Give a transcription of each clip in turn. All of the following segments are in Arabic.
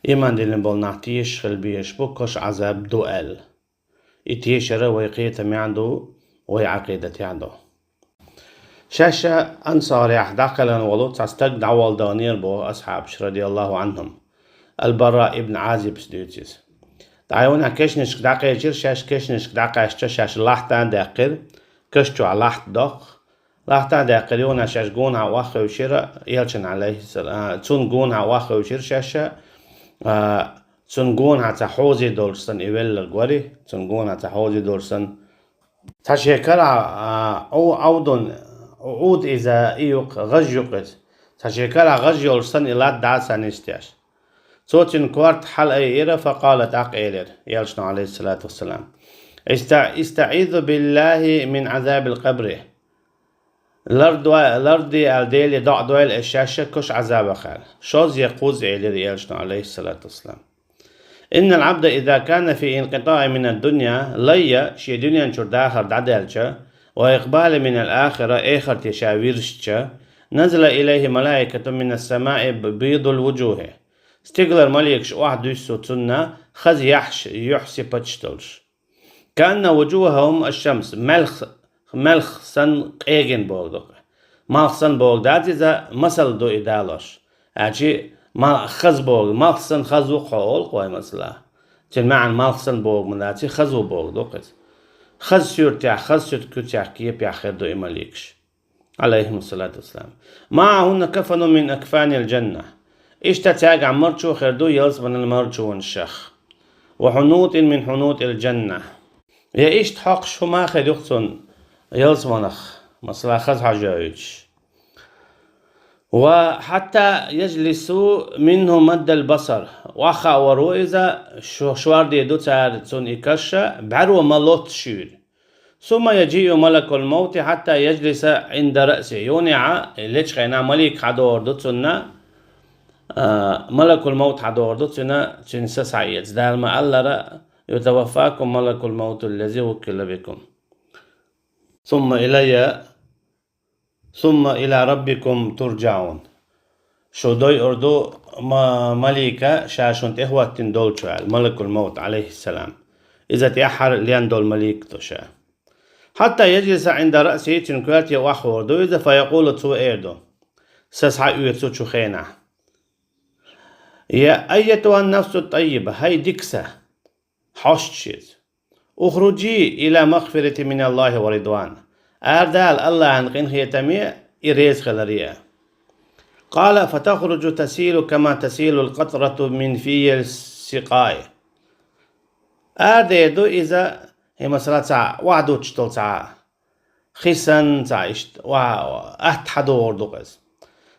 إيمان دين بالنعتيش خلبيش بوكش عذاب دوال إتيشرة ويقيت معدو ويعقيدة يعدو شاشة أنصار يحدقلا ولوت تستقدع والدانير بو أصحاب رضي الله عنهم البراء ابن عازب سديوتيس تعيونا كشنش داقة يجير شاش كشنش داقة يشتا شاش لاحتان داقر كشتو على لاحت دق لاحتان داقر يونا شاش قونها واخي وشير يلشن عليه السلام تون قونها واخي وشير شاشة تون قونها تحوزي دولسن إيوال الغوري تون قونها تحوزي دولسن تشيكرا أو عودن عود إذا إيوك غجيوكت تشيكرا غجيولسن إلاد داسا نستياش صوتين كوارت حل إيرا فقالت إيلر يلشن عليه الصلاة والسلام استعيذ بالله من عذاب القبر لردي الديل ضع دويل الشاشة كش عذاب خال شوز يقوز إيلر يلشن عليه الصلاة والسلام إن العبد إذا كان في انقطاع من الدنيا لي شي دنيا نشر داخر دعدلشة وإقبال من الآخرة آخر تشاويرشة نزل إليه ملائكة من السماء بيض الوجوه استقلر مليكش واحد يسو تنا خز يحسي بتشتلش كأن وجوههم الشمس ملخ سن قيجن بوغدوك ملخ سن بوغدات إذا مسل دو إدالش أجي ما خز بوغ ملخ سن خزو قول قوي مثلا تلمعن ملخ سن بوغ مناتي خزو بوغدوك خز سيرتيا خز سيرتكوتيا كيب ياخر دو إماليكش عليهم الصلاة والسلام معهن كفن من أكفان الجنة اشتتاج عن مرشو خردو يلس من المرشو والشخ وحنوط من حنوط الجنة يا اشت حق شما خدوخسون يلس منخ مثلا خز حجايج وحتى يجلسوا منه مد البصر وخا ورو إذا شوار دي دو تارتون إكشة بعرو ملوت شير ثم يجيء ملك الموت حتى يجلس عند رأسه يونع ليش خينا ملك حدور دوتنا ملك الموت حدور دوتنا تنسى سعيد دار ما الله يتوفاكم ملك الموت الذي وكل بكم ثم إلى ربكم ترجعون شو دوي أردو ملكة شاشون تهوات دول شوال ملك الموت عليه السلام إذا تأحر لين دول ملك تشا حتى يجلس عند رأسه تنكواتي وأخور دو إذا فيقول تو إيردو سسعى يتسو شخينا يا أيتها النفس الطيبة هاي دكسة حشتشيز اخرجي إلى مغفرة من الله ورضوان أردال الله عن قين خيتمي إريز خلريا قال فتخرج تسيل كما تسيل القطرة من في السقاء أردو إذا هي مسألة ساعة وعدو تشتل ساعة خسن ساعة أتحدو وردقز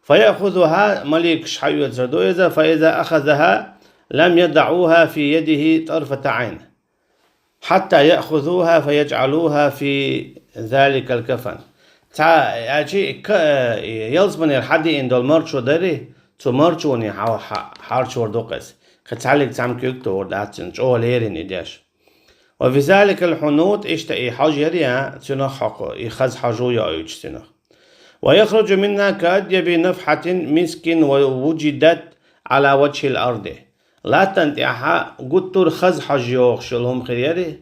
فيأخذها ملك شحيو الزردو إذا فإذا أخذها لم يدعوها في يده طرفة عين حتى يأخذوها فيجعلوها في ذلك الكفن أجي يلزمن الحدي إن دول مرشو داري تو مرشوني حارش وردقس ختعلق تعمل ورداتن جو ليرين إداش وفي ذلك الحنوط اشتئي حجريا تنخق يخز حجو يأيج تنخ ويخرج منها كأديب نفحة مسك ووجدت على وجه الأرض لا تنتعها قطر خز حجيوخ شلهم خيري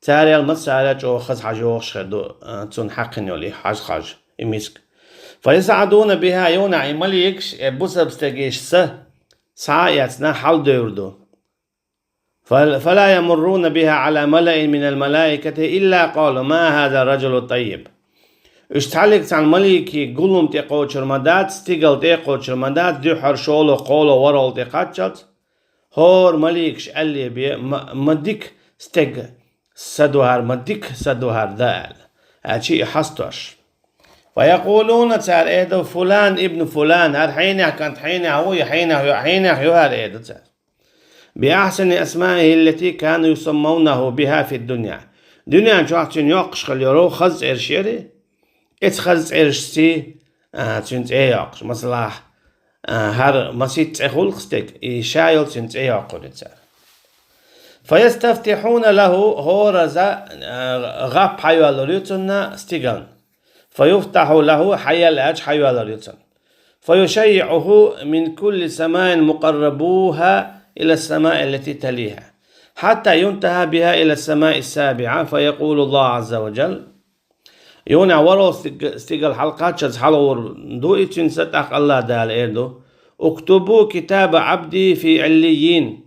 تاري المسألة جو خز حجيوخ شردو تون حقن يولي حج مسك فيسعدون بها يونا مليكش بوسب استجيش ساعتنا حل دوردو فلا يمرون بها على ملأ من الملائكة إلا قالوا ما هذا الرجل الطيب اشتعلق عن ملكي قلهم تقو شرمدات استيقل تقو شرمدات دحر شولو قولو ورول تقاتشت هور مليكش اللي بي مديك استق سدوهر مديك سدوهر ذال هاتشي حستوش ويقولون تار ايدو فلان ابن فلان هاد حينه كانت حينه هو حينه يهار ايدو تار بأحسن أسمائه التي كانوا يسمونه بها في الدنيا دنيا جوعتين يقش خليرو خز إرشيري خز إرشتي تنت إياقش مثلا هر مسيت تخول خستك إيشايل تنت إياقون فيستفتحون له هورزا غاب حيوالوريتنا استيغان فيفتح له حيال أج حيوالوريتنا فيشيعه من كل سماء مقربوها إلى السماء التي تليها حتى ينتهى بها إلى السماء السابعة، فيقول الله عز وجل يوني ورو استيقل حلقات شز حلور دو إتشن ستاق الله دال إيردو اكتبوا كتاب عبدي في عليين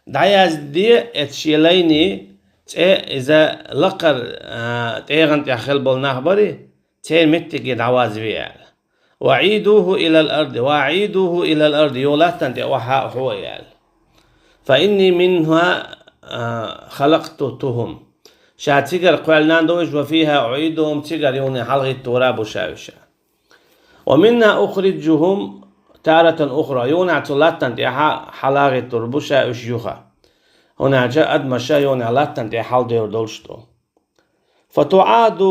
دعياز دي اتشيليني إذا لقر تيغن تخل بالنخبري تير متك دعواز بيال وعيدوه إلى الأرض يولاتن تيوحا حويال فإني منها خلقتهم شا تيجر قوالنا دوش وفيها أعيدهم تيجر يوني حلغي التراب وشاوشا ومنها أخرجهم تارة أخرى يوني عطلاتن تيحا حلاغي التربوشا وشيوخا هنا جاء أدمشا يوني علاتن تيحال دير دولشتو فتعاد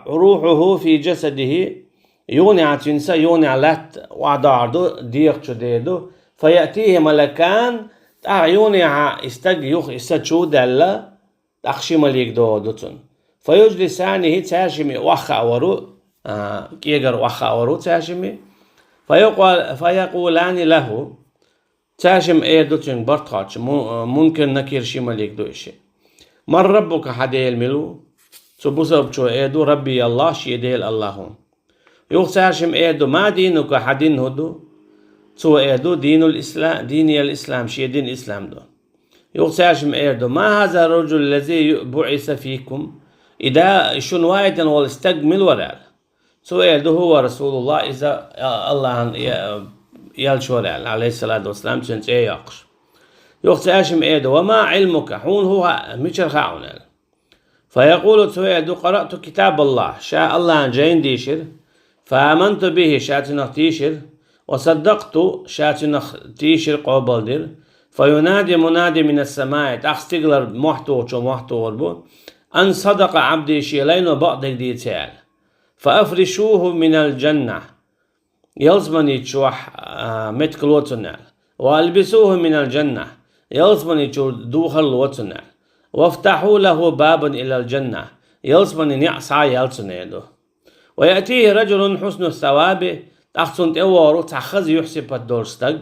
روحه في جسده يوني عتنسا يوني علات وعداردو ديقشو ديدو فيأتيه ملكان يوني استج يوخ استشو دالا تخشي مليك دوتون فيجلسانه تاشمي وخا ورو كيغر وخا ورو تاشمي فيقولان له تاشم دوتون برتخاتش ممكن نكير شي مليك دوشي من ربك حديل ملو تبوسب شو ايدو ربي الله شي ديل اللهم يوخ تاشم ايدو ما دينك حدين هدو تو ايدو دين الاسلام ديني الاسلام شي دين الاسلام دو يوخ تاشم ايدو ما هذا الرجل الذي بعث فيكم اذا شن وايتن والاستقمل ورال تو ايدو هو رسول الله اذا الله يالشورال عليه الصلاة والسلام تنت يقش يوخ تاشم ايدو وما علمك حون هو مشر خاونال فيقول تو ايدو قرأت كتاب الله شاء الله جين ديشر فآمنت به شاتنا تيشر وصدقت شاتنا تيشر قبل دير فينادي منادي من السماء تخستغلر محتو وربو أن صدق عبدي شيلين وبعض ديتال فأفرشوه من الجنة يلزمني تشوح متكلوتنال وألبسوه من الجنة يلزمني دوخل لوتنال وافتحوا له بابا إلى الجنة يلزمني نعصى يلتنيدو ويأتيه رجل حسن الثواب تحسن تأورو تخز يحسب الدورستق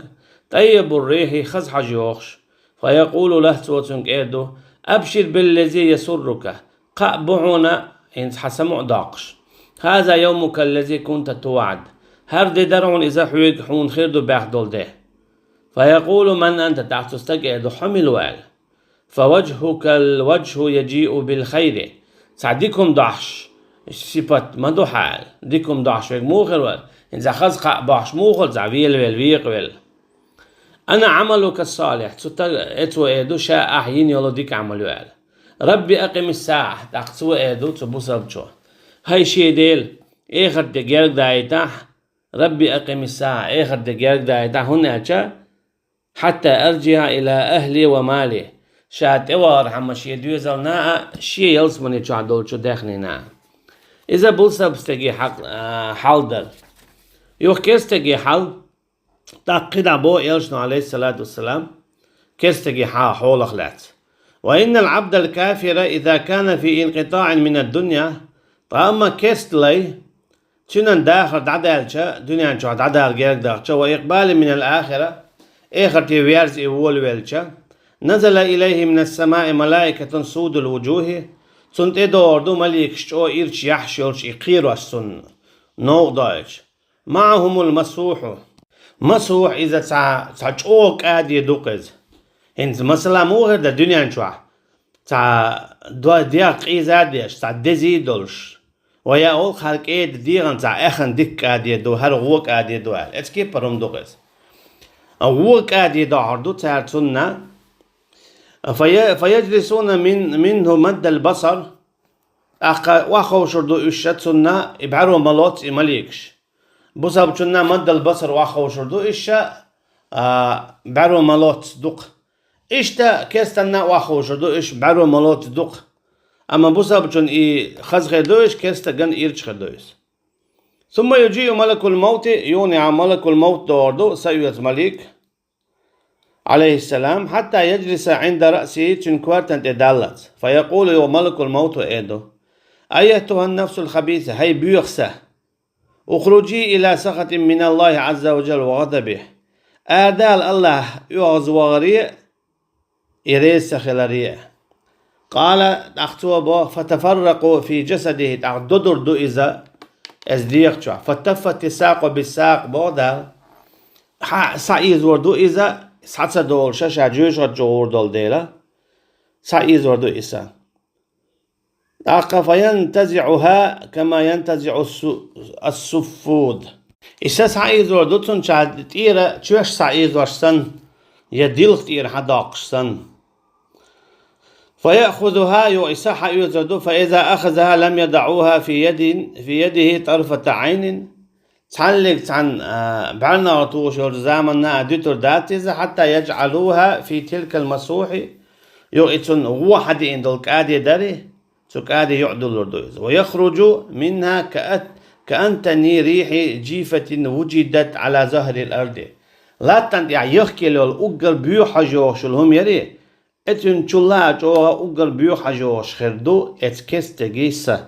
طيب الريح خز حجيوخش فيقول له توتنك إيدو أبشر بالذي يسرك قابعنا إن حسمع داقش هذا يومك الذي كنت توعد هرد درعون إذا حويق حون خيردو باخدول ده فيقول من أنت تحتستق إيدو حمل وال فوجهك الوجه يجيء بالخير سعديكم ضحش سيبت مدو حال ديكم ضحش موخر وال إذا خز قابعش موخر زعبيل ويل أنا عملك الصالح اتو إيدو شاء أحيين يلو ديك عملو وال ربي أقم الساعة تقصو إيدو تبوس ربشو هاي شي ديل إخر دقيرك دايتا ربي أقم الساعة إخر دقيرك دايتا هنا حتى أرجع إلى أهلي ومالي شات إوار حما شي دوزلنا شي يلزمني شو عدول شو داخلنا إذا بلسا بستجي حال در يوخ كيستجي حال تأكد أبو إلشنو عليه الصلاة والسلام كيستجي حول أخلات وإن العبد الكافر إذا كان في انقطاع من الدنيا طالما كيستلي تنن داخل دعدالشا دنيا شو دعدال غير داخل وإقبال من الآخرة إخر تيويرز إيوول ويلشا نزل إليه من السماء ملائكة سود الوجوه سنت إدوردو مليك شو إيرش يحشورش إقيرو السن نو دايش معهم المسوح مسوح إذا تشوك آدي يدوقز هنز مثلا مو غير الدنيا نشوح دوا دياق إيزاديش دزي دولش ويا أول خالك إيد ديغن إخن ديك آدي يدو هر غوك آدي يدو إتكي برم دوقز غوك آدي يدو عردو سنة فيجلسون منه مد البصر واخو شردو إشت سنة إبعروا ملوت مليكش بوساب شنا مد البصر واخو شردو إشا بعروا ملوت دق إشتا كيستنا واخو شردو إش بعروا ملوت دق أما بوساب شن خز خدوش كيستا جن إيرش خدوش ثم يجي ملك الموت يوني ملك الموت دوردو سيد ملك عليه السلام حتى يجلس عند رأسه تنكوارتن تدالت فيقول يو ملك الموت إيدو أيتها النفس الخبيثة هي بيخسة اخرجي إلى سخط من الله عز وجل وغضبه آدال الله يغزواري إريس خلاري قال أختوبه فتفرقوا في جسده تقدر دو إذا أزديق فتفت الساق بالساق بودر سعيز وردو إذا ساتسا دول شاشا جوش وجور دول ديلا سعيز وردو إذا فينتزعها كما ينتزع السفود إذا سعيز وردو تنشاد تيرا تشوش سعيز ورسن يدلق تير حداقشسن فيأخذها يؤسح يزدو فإذا أخذها لم يدعوها في يده طرفة عين تعلق عن بعلنا رطوش ورزامنا ديتر داتز حتى يجعلوها في تلك المسوح يؤتن هو حد عند الكادي داري تكادي يعدل الردوز ويخرج منها كأنتني ريح جيفة وجدت على ظهر الأرض لا تنتع يحكي للأقل بيوحة جوش الهم يري اتن چولا جوها أقل بيوحة جوش خردو اتكست جيسة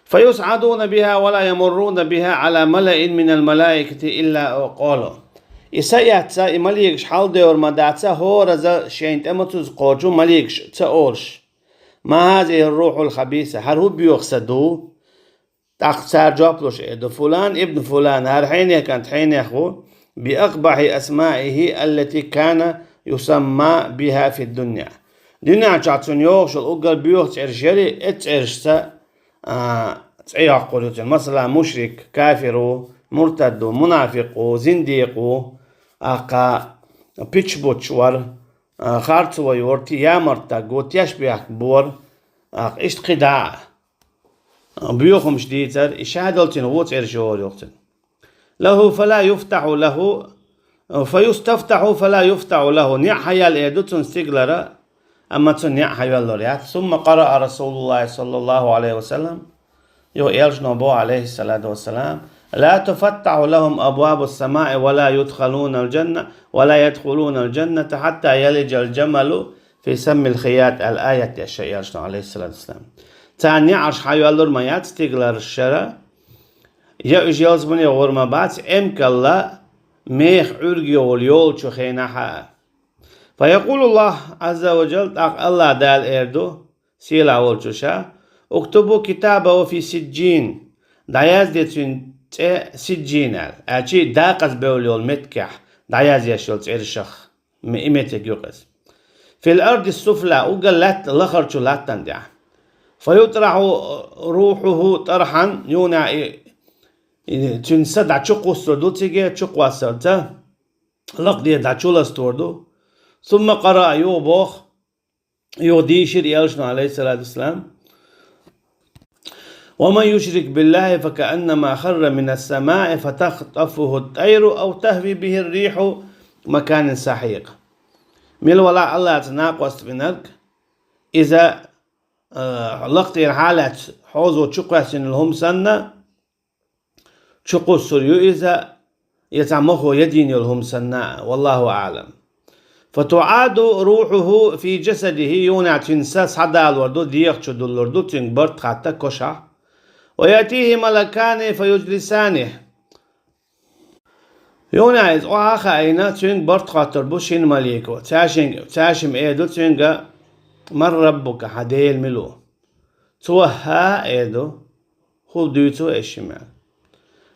فيسعدون بها ولا يمرون بها على ملأ من الملائكة إلا قالوا إساياتسا مليكش حال دور مداتسا هو رزا شينت امتوز قوجو مليكش تأولش ما هذه الروح الخبيثة هل هو بيقصدو تقصار جابلوش إدو فلان ابن فلان هر حين كانت حين يخو بأقبح أسمائه التي كان يسمى بها في الدنيا دنيا جاتون يوغش الأقل بيوغ تعرشيري اتعرشتا تعيقوا مثلا مشرك كافر مرتد منافق زنديق أقا بيتش بوتشور خارت ويورتي يا مرتق وتيشبه بور إشت قداع بيوخم شديدر إشهادلتين ووت إرشور يوقتن له فلا يفتح له فيستفتح فلا يفتح له نيع حيال إيدوتن سيغلر أما تنيع حيال لوريات ثم قرأ رسول الله صلى الله عليه وسلم يو إلجنبو عليه الصلاة والسلام لا تفتح لهم أبواب السماء ولا يدخلون الجنة حتى يلج الجمل في سم الخياط الآية الشيء إلجنو عليه الصلاة والسلام تاني عرش حيال لورميات تيغلر الشرع يا إجيالز من يغورما بات إمكالله ميخ عرقي واليول شخيناها فيقول الله عز وجل الله دال إردو سيلا والجوشا اكتبوا كتابه في سجين داياز ديتون سجين أشي داقز بوليول متكح داياز يشول تعرشخ مئمتك يقز في الأرض السفلى وقلت لخرج لاتن دع فيطرح روحه طرحا يونا تنسى دعشق وستردو تيجي تشق وستردو لقدي دعشول استردو ثم قرأ يوبوخ يوديشر يالشنا عليه الصلاة والسلام ومن يشرك بالله فكأنما خر من السماء فتخطفه الطير أو تهوي به الريح مكان سحيق ميل ولا الله تناقص بنك إذا لقطي الحالة حوزو تشقوسن لهم سنة تشقو السريو إذا يتعمخوا يدين لهم سنة والله أعلم فتعاد روحه في جسده يونع تنساس حدا الوردو ديخ شدو الوردو تنبرت حتى كشع ويأتيه ملكان فيجلسانه يونع إذ أعاق أينا تنبرت خاطر بوشين مليكو تاشم إيدو تنغ من ربك حديل ملو توها إيدو خل ديوتو إشمال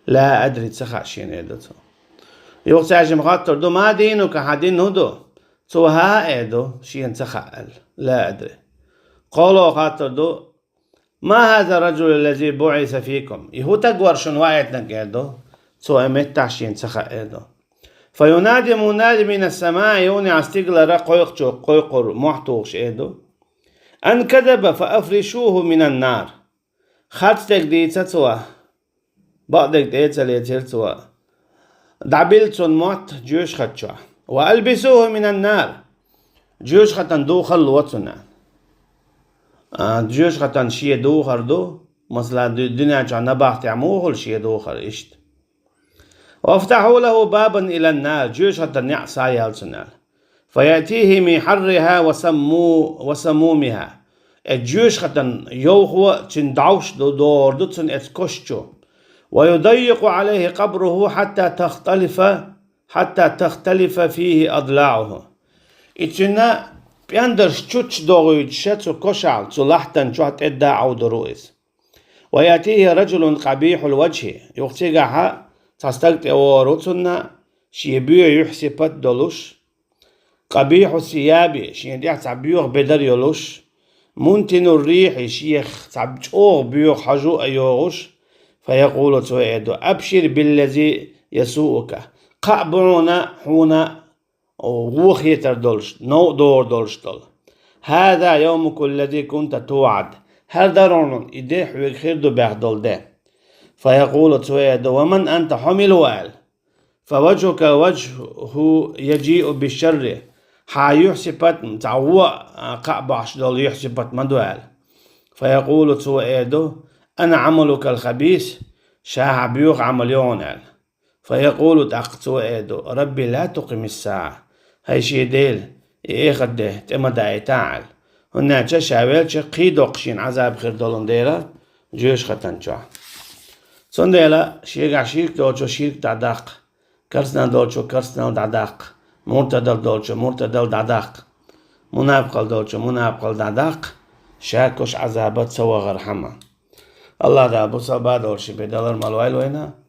لا أدري تسخاشين إيدو يوق تاشم خاطر دو ما دينك حدين هدو توها إيدو شين تخال لا أدري قالوا خاطر دو ما هذا الرجل الذي بعث فيكم يهو تقور شنوايتنا إيدو تو أمتع شين تخال إيدو فينادي منادي من السماء يوني عستيقل رقويقشو قويقر محتوش إيدو أن كذب فأفرشوه من النار خاتتك ديتا توا بعدك ديتا ليتر توا دعبلتون موت جوش خاتشوا وألبسوه من النار جوش خاتن دوخل لوتنا جوش خاتن شيه دوخر دو مثلا الدنيا جانا باخت عموه شيه دوخر إشت وافتحوا له بابا إلى النار جوش خاتن يعصى يالسنال فيأتيه من حرها وسمومها الجوش خاتن يوخو تندعوش دور دوتن اتكششو ويضيق عليه قبره حتى تختلف حتى تختلف فيه أضلاعه. إتنا بيندر شتش دوغيد شتو كوشال تلحتن شوات إدى عود رؤيس. ويأتيه رجل قبيح الوجه يغتيقها تستقط أوروتنا شيبيو يحسبت دولوش قبيح الثياب شيديح تعبيوغ بدر يولوش منتن الريح شيخ تعبجوغ بيوغ حجو أيوغوش فيقول تويدو أبشر بالذي يسوءك قابعونا حونا وغوخ يتر دولش نو دور دولش دول هذا يومك الذي كنت توعد هذا رونون إديح ويخيردو بيخدول ده فيقول تويدو ومن أنت حمل وال فوجهك وجهه يجيء بالشر حيحسبت تعوى قابعش دول يحسبت مدوال فيقول تويدو أنا عملك الخبيث شاع بيوخ عمليون فيقول تأقتو إيدو ربي لا تقم الساعة هاي شي ديل إيه خده تما داي تعال هنا شاويل قيدو قشين عذاب خير دولون ديلا جوش ختن جوا سون ديلا شيرك عشيرك دولشو شيرك دعداق كرسنا دولشو كرسنا دعداق مرتدل دولشو مرتدل دعداق منافقل دولشو منافقل دعداق شاكوش عذابات سوا غرحمة الله دا بوسا با دولشي بدلر مالوائل وينا